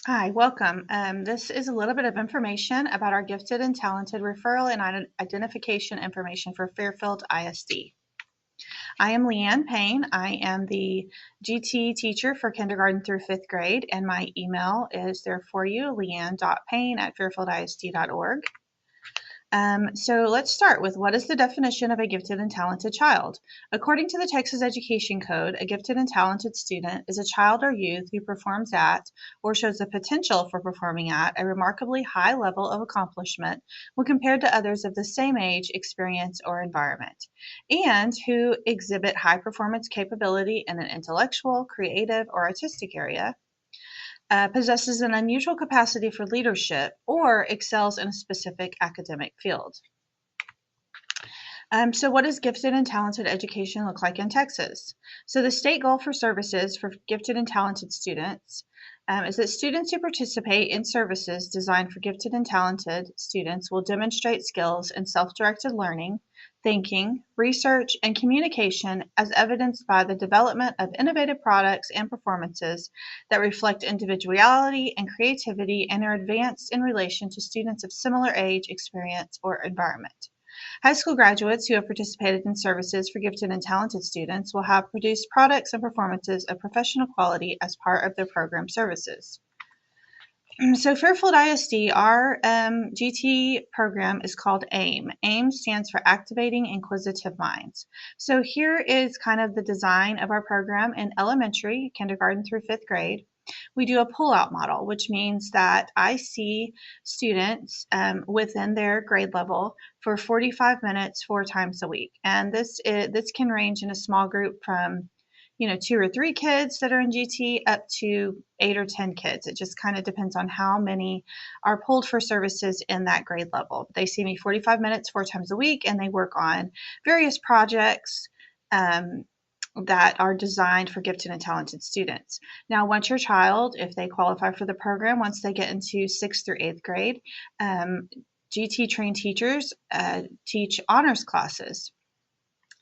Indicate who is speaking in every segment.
Speaker 1: Hi, welcome. This is a little bit of information about our gifted and talented referral and identification information for Fairfield ISD. I am Leanne Payne. I am the GT teacher for kindergarten through fifth grade, and my email is there for you, leanne.payne@fairfieldisd.org. So let's start with what is the definition of a gifted and talented child? According to the Texas Education Code, a gifted and talented student is a child or youth who performs at or shows the potential for performing at a remarkably high level of accomplishment when compared to others of the same age, experience, or environment, and who exhibit high performance capability in an intellectual, creative, or artistic area, possesses an unusual capacity for leadership, or excels in a specific academic field. So what does gifted and talented education look like in Texas? So the state goal for services for gifted and talented students is that students who participate in services designed for gifted and talented students will demonstrate skills in self-directed learning, thinking, research, and communication as evidenced by the development of innovative products and performances that reflect individuality and creativity and are advanced in relation to students of similar age, experience, or environment. High school graduates who have participated in services for gifted and talented students will have produced products and performances of professional quality as part of their program services. So Fairfield ISD, our GT program is called AIM. AIM stands for Activating Inquisitive Minds. So here is kind of the design of our program in elementary, kindergarten through fifth grade. We do a pull-out model, which means that I see students within their grade level for 45 minutes, 4 times a week. And this can range in a small group from 2 or 3 kids that are in GT up to 8 or 10 kids. It just kind of depends on how many are pulled for services in that grade level. They see me 45 minutes, 4 times a week, and they work on various projects that are designed for gifted and talented students. Now, once your child, if they qualify for the program, once they get into 6th through 8th grade, GT trained teachers teach honors classes.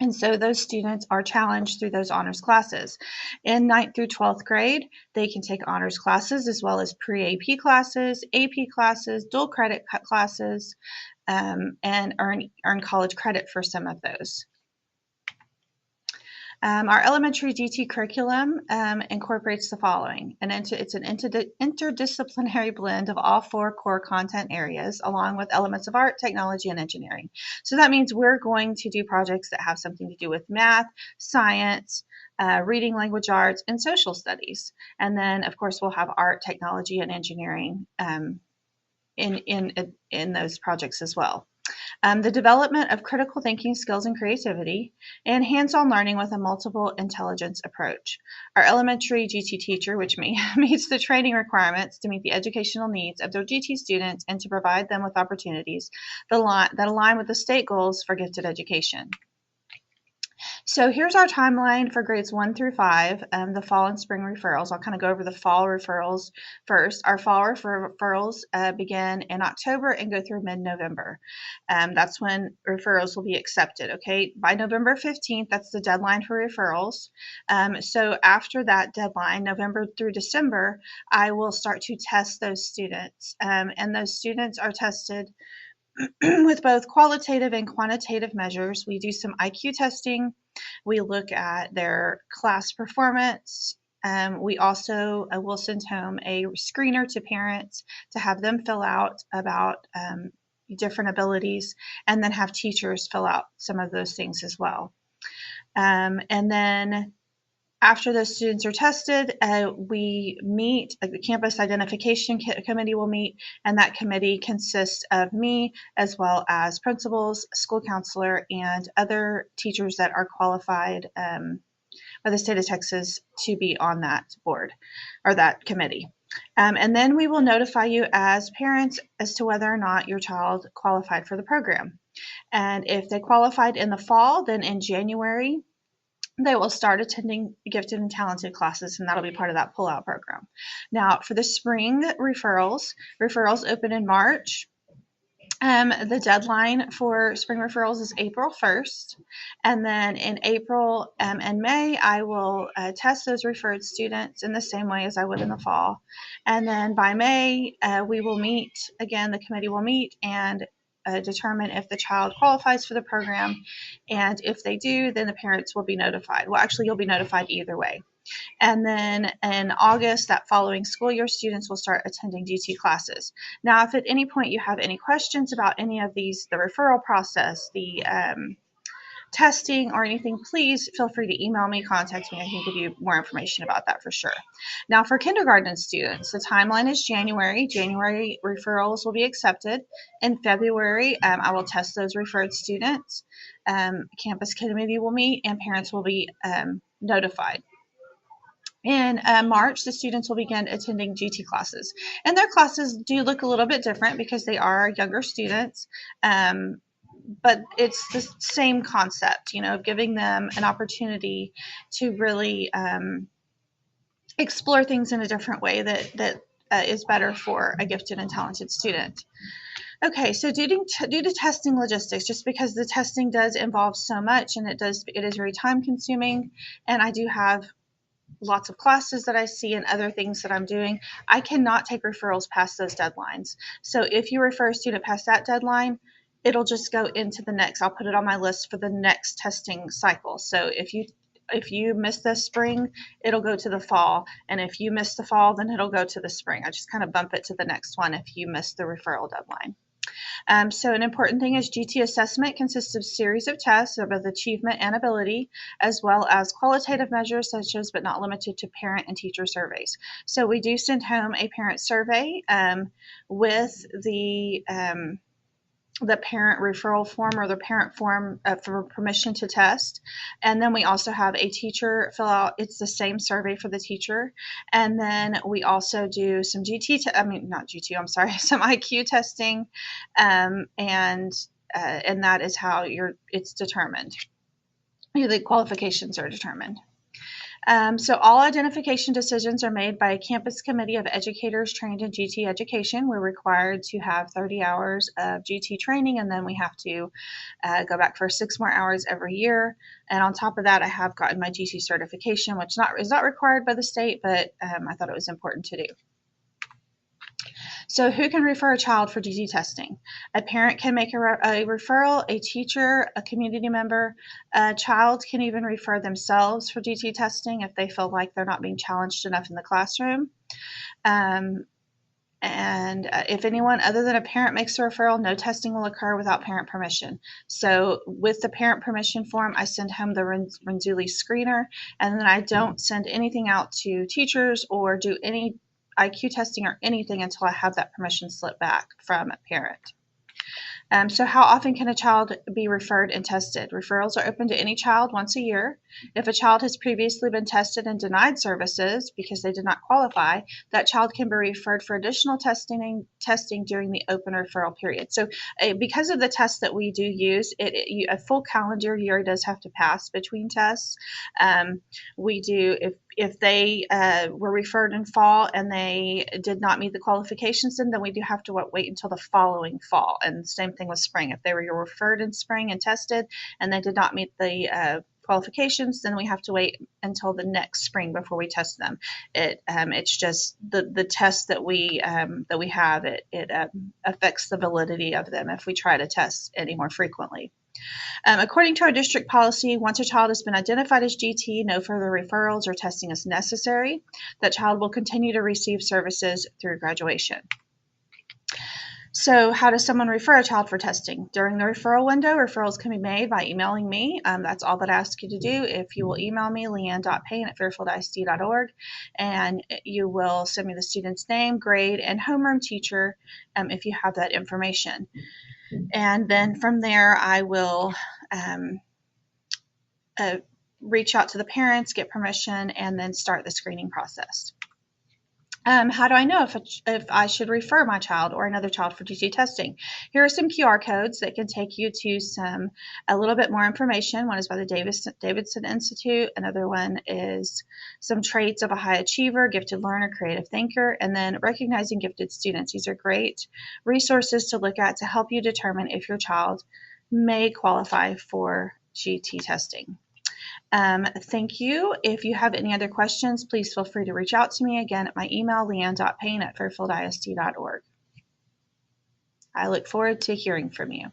Speaker 1: And so those students are challenged through those honors classes. In 9th through 12th grade, they can take honors classes as well as pre-AP classes, AP classes, dual credit classes, and earn college credit for some of those. Our elementary GT curriculum incorporates the following. It's an interdisciplinary blend of all 4 core content areas, along with elements of art, technology, and engineering. So that means we're going to do projects that have something to do with math, science, reading, language arts, and social studies. And then, of course, we'll have art, technology, and engineering in those projects as well. The development of critical thinking skills and creativity, and hands-on learning with a multiple intelligence approach. Our elementary GT teacher, which meets the training requirements to meet the educational needs of their GT students and to provide them with opportunities that align with the state goals for gifted education. So here's our timeline for grades 1 through 5, the fall and spring referrals. I'll kind of go over the fall referrals first. Our fall referrals begin in October and go through mid-November. That's when referrals will be accepted, okay? By November 15th, that's the deadline for referrals. So after that deadline, November through December, I will start to test those students. And those students are tested with both qualitative and quantitative measures. We do some IQ testing. We look at their class performance. We also will send home a screener to parents to have them fill out about different abilities, and then have teachers fill out some of those things as well. And then after those students are tested, we meet, the campus identification committee will meet, and that committee consists of me as well as principals, school counselor, and other teachers that are qualified by the state of Texas to be on that board or that committee. And then we will notify you as parents as to whether or not your child qualified for the program. And if they qualified in the fall, then in January, they will start attending gifted and talented classes, and that'll be part of that pull-out program. Now, for the spring referrals open in March. The deadline for spring referrals is April 1st. And then in April and May, I will test those referred students in the same way as I would in the fall. And then by May, we will meet again, the committee will meet and determine if the child qualifies for the program. And if they do, then the parents will be notified. Well, actually, you'll be notified either way. And then in August, that following school year, students will start attending GT classes. Now, if at any point you have any questions about any of these, the referral process, the testing or anything, please feel free to email me, contact me. I can give you more information about that for sure. Now, for kindergarten students, the timeline is January. January referrals will be accepted. In February, I will test those referred students. Campus committee will meet and parents will be notified. In March, the students will begin attending GT classes. And their classes do look a little bit different because they are younger students. But it's the same concept, of giving them an opportunity to really explore things in a different way that is better for a gifted and talented student. Okay, so due to testing logistics, just because the testing does involve so much and it is very time consuming, and I do have lots of classes that I see and other things that I'm doing, I cannot take referrals past those deadlines. So if you refer a student past that deadline, it'll just go into the next. I'll put it on my list for the next testing cycle. So if you miss the spring, it'll go to the fall. And if you miss the fall, then it'll go to the spring. I just kind of bump it to the next one if you miss the referral deadline. So an important thing is GT assessment consists of a series of tests of both achievement and ability, as well as qualitative measures such as, but not limited to, parent and teacher surveys. So we do send home a parent survey with the parent referral form or the parent form for permission to test. And then we also have a teacher fill out, it's the same survey for the teacher. And then we also do some some IQ testing. And that is how it's determined. The qualifications are determined. So all identification decisions are made by a campus committee of educators trained in GT education. We're required to have 30 hours of GT training, and then we have to go back for 6 more hours every year. And on top of that, I have gotten my GT certification, which is not required by the state, but I thought it was important to do. So who can refer a child for GT testing? A parent can make a referral, a teacher, a community member. A child can even refer themselves for GT testing if they feel like they're not being challenged enough in the classroom. And if anyone other than a parent makes a referral, no testing will occur without parent permission. So with the parent permission form, I send home the Renzulli screener, and then I don't send anything out to teachers or do any IQ testing or anything until I have that permission slip back from a parent. So how often can a child be referred and tested? Referrals are open to any child once a year. If a child has previously been tested and denied services because they did not qualify, that child can be referred for additional testing during the open referral period. So because of the tests that we do use, a full calendar year does have to pass between tests. We do, if they were referred in fall and they did not meet the qualifications, then we do have to wait until the following fall. And same thing with spring. If they were referred in spring and tested and they did not meet the qualifications, then we have to wait until the next spring before we test them. It's just the test that we have. It affects the validity of them if we try to test any more frequently. According to our district policy, once a child has been identified as GT, no further referrals or testing is necessary. That child will continue to receive services through graduation. So how does someone refer a child for testing? During the referral window, referrals can be made by emailing me. That's all that I ask you to do. If you will email me, leanne.payne@fairfieldsd.org, and you will send me the student's name, grade, and homeroom teacher if you have that information. And then from there, I will reach out to the parents, get permission, and then start the screening process. How do I know if I should refer my child or another child for GT testing? Here are some QR codes that can take you to a little bit more information. One is by the Davidson Institute. Another one is some traits of a high achiever, gifted learner, creative thinker, and then recognizing gifted students. These are great resources to look at to help you determine if your child may qualify for GT testing. Thank you. If you have any other questions, please feel free to reach out to me again at my email, leanne.payne@fairfieldisd.org. I look forward to hearing from you.